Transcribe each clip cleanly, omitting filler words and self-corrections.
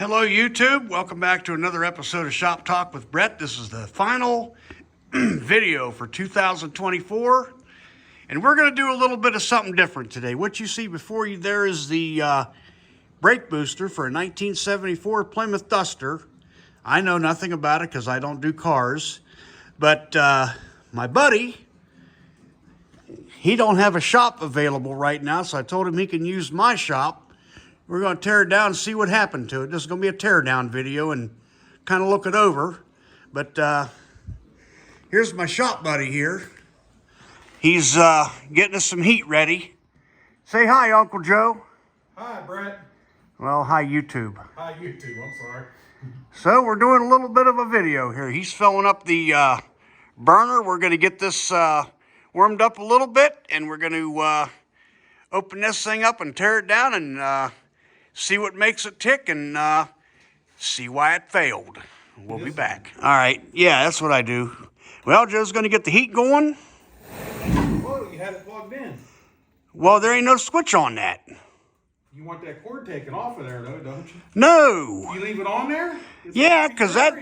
Hello YouTube, welcome back to another episode of Shop Talk with Brett. This is the final video for 2024, and we're going to do a little bit of something different today. What you see before you there is the brake booster for a 1974 Plymouth Duster. I know nothing about it because I don't do cars, but my buddy, he don't have a shop available right now, so I told him he can use my shop. We're going to tear it down and see what happened to it. This is going to be a tear down video and kind of look it over. But here's my shop buddy here. He's getting us some heat ready. Say hi, Uncle Joe. Hi, Brett. Well, hi, YouTube. Hi, YouTube. I'm sorry. So we're doing a little bit of a video here. He's filling up the burner. We're going to get this warmed up a little bit, and we're going to open this thing up and tear it down and see what makes it tick and see why it failed. We'll be back. All right. Yeah, that's what I do. Well, Joe's going to get the heat going. Whoa, you had it plugged in. Well, there ain't no switch on that. You want that cord taken off of there, though, don't you? No. You leave it on there? Yeah, because that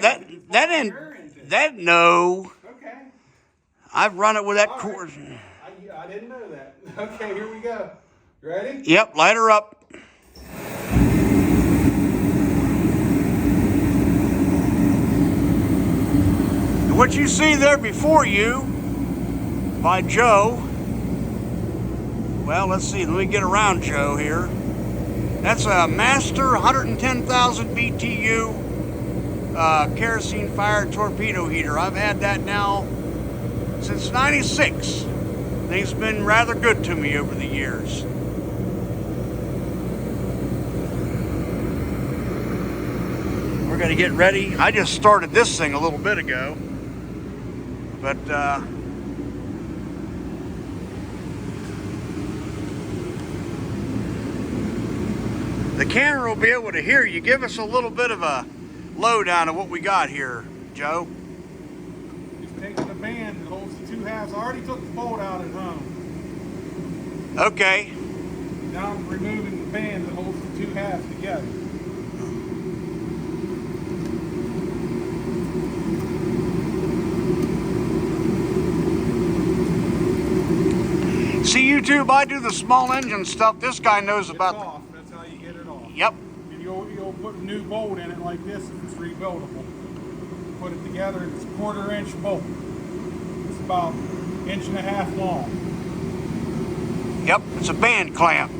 no. Okay. I've run it with that All cord. right. I didn't know that. Okay, here we go. You ready? Yep, light her up. What you see there before you by Joe, well, let's see, let me get around Joe here. That's a Master 110,000 BTU kerosene fired torpedo heater. I've had that now since '96. They've been rather good to me over the years. We're going to get ready. I just started this thing a little bit ago. But the camera will be able to hear you. Give us a little bit of a lowdown of what we got here, Joe. Just taking the band that holds the two halves. I already took the bolt out at home. Okay. Now I'm removing the band that holds the two halves together. See, YouTube, I do the small engine stuff. This guy knows about off. That's how you get it off. Yep. You'll put a new bolt in it like this if it's rebuildable. Put it together, it's a 1/4 inch bolt. It's about 1.5 inches long. Yep, it's a band clamp.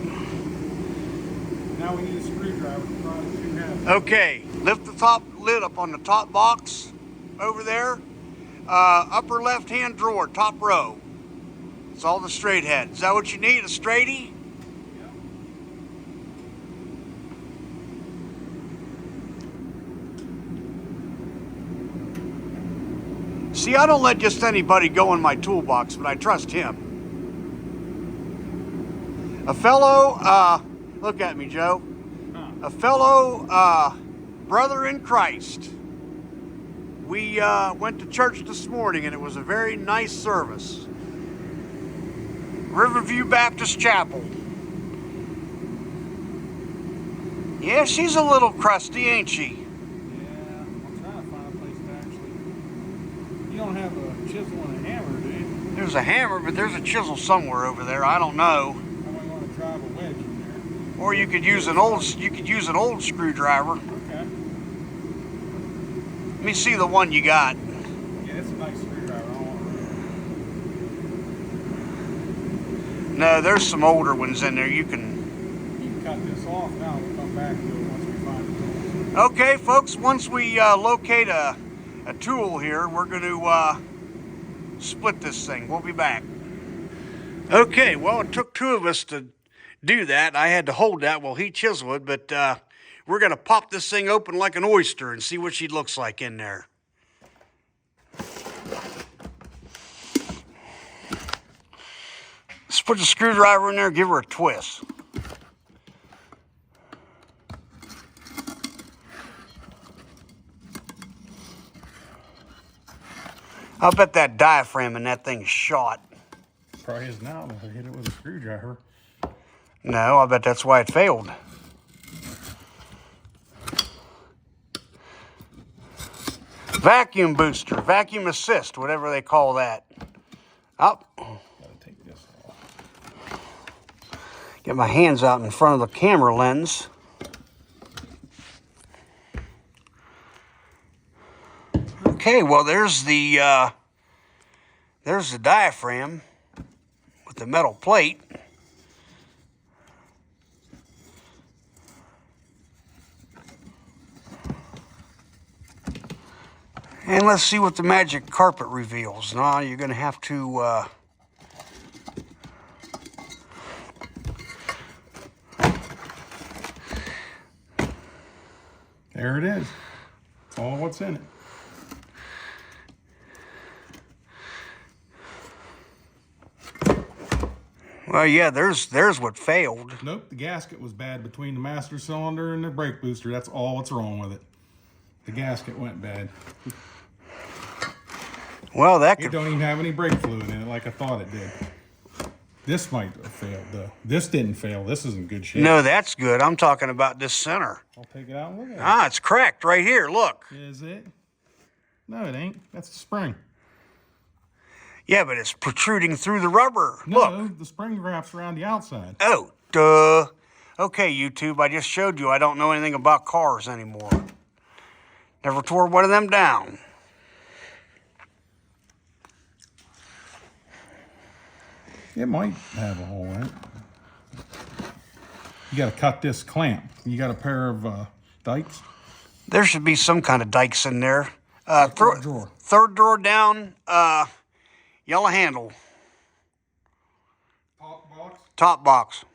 Now we need a screwdriver to pry the two halves. Okay, lift the top lid up on the top box over there. Upper left-hand drawer, top row. It's all the straight head. Is that what you need, a straightie? Yep. See, I don't let just anybody go in my toolbox, but I trust him. A fellow, look at me, Joe. A fellow brother in Christ. We went to church this morning, and it was a very nice service. Riverview Baptist Chapel. Yeah, she's a little crusty, ain't she? Yeah, I'm trying to find a place to actually... You don't have a chisel and a hammer, do you? There's a hammer, but there's a chisel somewhere over there. I don't know. I might want to drive a wedge in there. Or you could use an old screwdriver. Okay. Let me see the one you got. Yeah, it's a nice screwdriver. I don't want to ruin it. No, there's some older ones in there. You can Cut this off now. We'll come back to it once we find it. Okay, folks, once we locate a tool here, we're going to split this thing. We'll be back. Okay, well, it took two of us to do that. I had to hold that while he chiseled it, but we're going to pop this thing open like an oyster and see what she looks like in there. Let's put the screwdriver in there, give her a twist. I'll bet that diaphragm in that thing is shot. Probably is now if I hit it with a screwdriver. No, I bet that's why it failed. Vacuum booster, vacuum assist, whatever they call that. Oh, Gotta take this off. get my hands out in front of the camera lens. Okay, well there's the diaphragm with the metal plate. And let's see what the magic carpet reveals. Now you're going to have to There it is. That's all what's in it. well, yeah, there's what failed. Nope, the gasket was bad between the master cylinder and the brake booster. That's all what's wrong with it. The gasket went bad. Well, that It could don't even have any brake fluid in it like I thought it did. This might have failed though. This didn't fail. This is in good shape. No, that's good. I'm talking about this center. I'll take it out and look at it. Ah, it's cracked right here. Look. Is it? No, it ain't. That's the spring. Yeah, but it's protruding through the rubber. No, Look. the spring wraps around the outside. Oh, duh. Okay, YouTube, I just showed you I don't know anything about cars anymore. Never tore one of them down. It might have a hole in it. You got to cut this clamp. You got a pair of dikes. There should be some kind of dikes in there. Third drawer. Third drawer down, yellow handle, Top box. top box.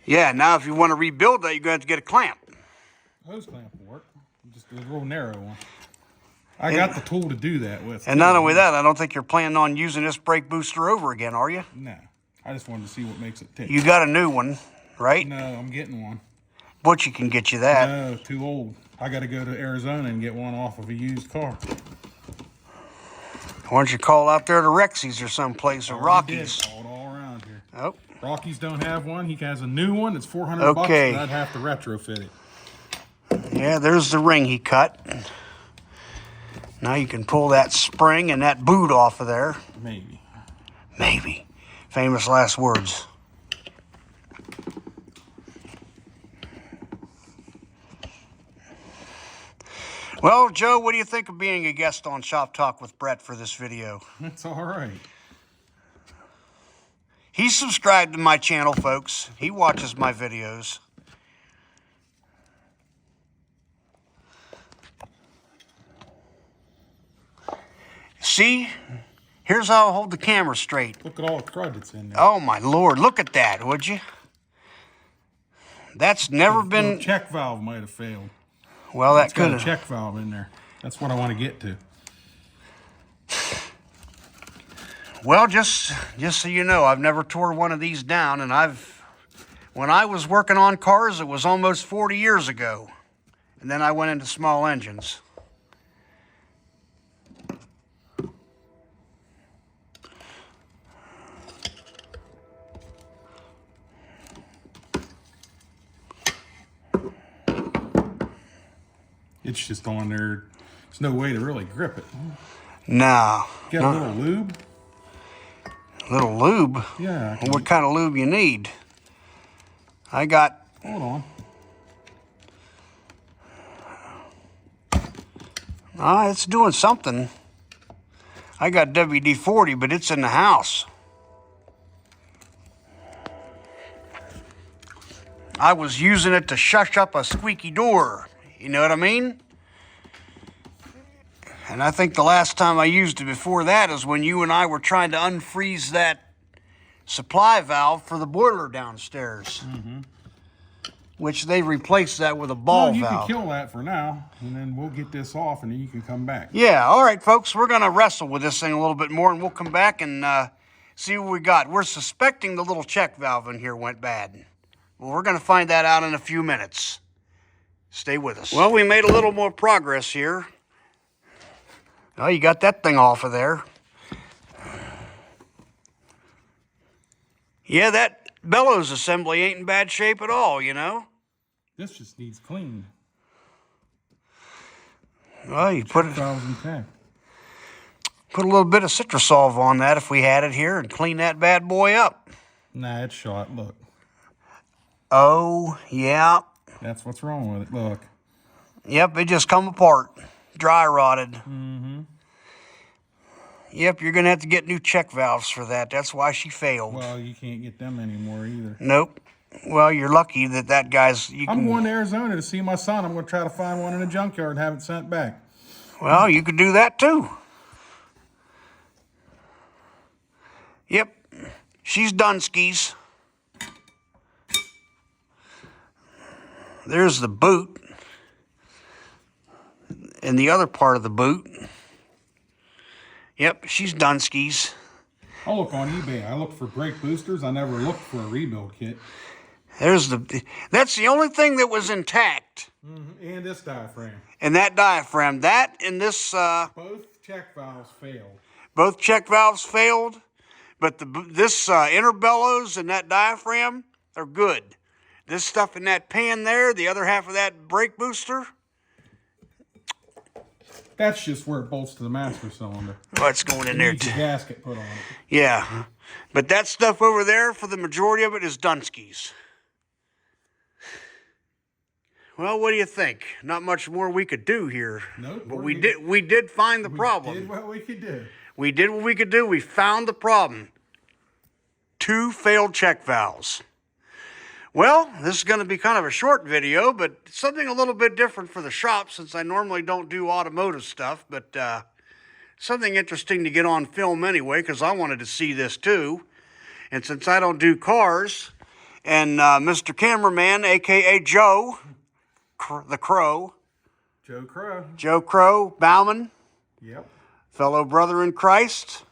Yeah, now if you want to rebuild that, you're going to have to get a clamp. Hose clamp will work. Just a real narrow one. I got the tool to do that with. And not only that, I don't think you're planning on using this brake booster over again, are you? No. I just wanted to see what makes it tick. You got a new one, right? No, I'm getting one. Butchie can get you that. No, too old. I got to go to Arizona and get one off of a used car. Why don't you call out there to Rexy's or someplace or Already Rocky's? did. Called all around here. Oh, Rocky's don't have one. He has a new one. It's $400 bucks, Okay. but I'd have to retrofit it. yeah, there's the ring he cut. Now you can pull that spring and that boot off of there. Maybe. Maybe. Famous last words. Well, Joe, what do you think of being a guest on Shop Talk with Brett for this video? That's all right. He's subscribed to my channel, folks. He watches my videos. See? Here's how I'll hold the camera straight. Look at all the crud that's in there. Oh, my Lord. Look at that, would you? That's never The been... check valve might have failed. Well, that It's got could a have... check valve in there. That's what I want to get to. Well, just so you know, I've never tore one of these down, and when I was working on cars, it was almost 40 years ago. And then I went into small engines. It's just on there. There's no way to really grip it. No. Got a little lube? Little lube? Yeah. Well, what kind of lube you need? I got... Hold on. It's doing something. I got WD-40, but it's in the house. I was using it to shush up a squeaky door. You know what I mean? And I think the last time I used it before that is when you and I were trying to unfreeze that supply valve for the boiler downstairs. Mm-hmm. Which they replaced that with a ball Well, you valve. can kill that for now, and then we'll get this off, and then you can come back. Yeah, all right, folks. We're going to wrestle with this thing a little bit more, and we'll come back and see what we got. We're suspecting the little check valve in here went bad. Well, we're going to find that out in a few minutes. Stay with us. Well, we made a little more progress here. Oh, you got that thing off of there. Yeah, bellows assembly ain't in bad shape at all, you know? This just needs cleaned. Well, you put Valves intact. a little bit of Citrosolve on that if we had it here and clean that bad boy up. Nah, it's shot. Look. Oh, yeah. That's what's wrong with it. Look. Yep, it just come apart. Dry rotted. Mm-hmm. Yep, you're going to have to get new check valves for that. That's why she failed. Well, you can't get them anymore either. Nope. Well, you're lucky that guy's... I'm going to Arizona to see my son. I'm going to try to find one in a junkyard and have it sent back. Well, you could do that too. Yep. She's Dunskies. There's the boot. And the other part of the boot. Yep, she's Dunskies. I'll look on eBay. I look for brake boosters. I never looked for a rebuild kit. That's the only thing that was intact. Mm-hmm. And this diaphragm. And that diaphragm. That and this... Both check valves failed. Both check valves failed. But this inner bellows and that diaphragm are good. This stuff in that pan there, the other half of that brake booster... That's just where it bolts to the master cylinder. Oh, it's going in there Needs a too. gasket put on it. Yeah. But that stuff over there, for the majority of it, is Dunskies. Well, what do you think? Not much more we could do here. Nope. But we did find the problem. We did what we could do. We did what we could do. We found the problem. 2 failed check valves. Well, this is going to be kind of a short video, but something a little bit different for the shop since I normally don't do automotive stuff, but something interesting to get on film anyway because I wanted to see this too. And since I don't do cars, and Mr. Cameraman, a.k.a. Joe, the Crow. Joe Crow, Bauman. Yep. Fellow brother in Christ,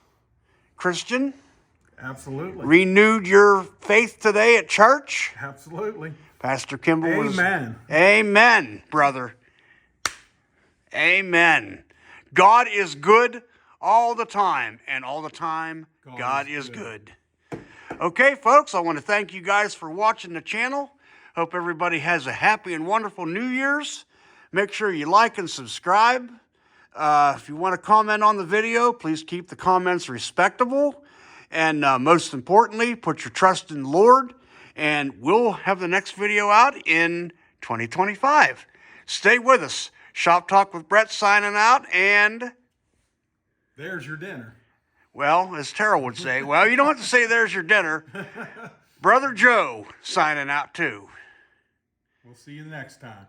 Christian. Absolutely. Renewed your faith today at church. Absolutely. Pastor Kimball was... Amen. Amen, brother. Amen. God is good all the time, and all the time, God is good. Okay, folks, I want to thank you guys for watching the channel. Hope everybody has a happy and wonderful New Year's. Make sure you like and subscribe. If you want to comment on the video, please keep the comments respectable. And most importantly, put your trust in the Lord. And we'll have the next video out in 2025. Stay with us. Shop Talk with Brett signing out. And... there's your dinner. Well, as Terrell would say, well, you don't have to say there's your dinner. Brother Joe signing out too. We'll see you next time.